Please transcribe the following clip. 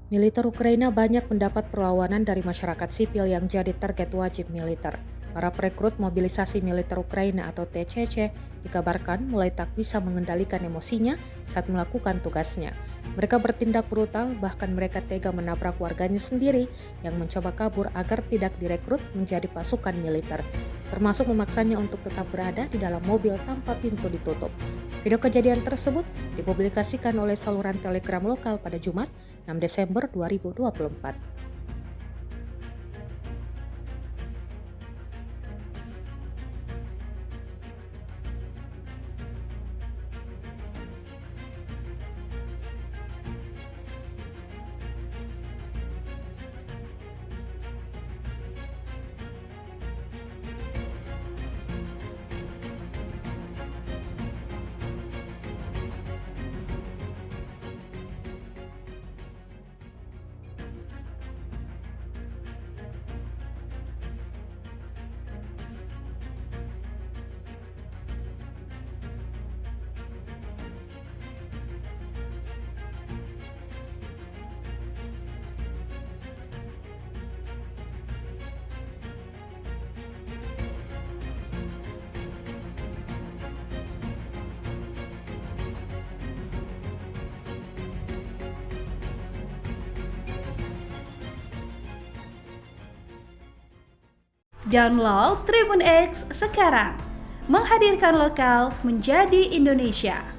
Militer Ukraina banyak mendapat perlawanan dari masyarakat sipil yang jadi target wajib militer. Para perekrut mobilisasi militer Ukraina atau TCC dikabarkan mulai tak bisa mengendalikan emosinya saat melakukan tugasnya. Mereka bertindak brutal, bahkan mereka tega menabrak warganya sendiri yang mencoba kabur agar tidak direkrut menjadi pasukan militer, termasuk memaksanya untuk tetap berada di dalam mobil tanpa pintu ditutup. Video kejadian tersebut dipublikasikan oleh saluran Telegram lokal pada Jumat, 6 Desember 2024. Download Tribun X sekarang, menghadirkan lokal menjadi Indonesia.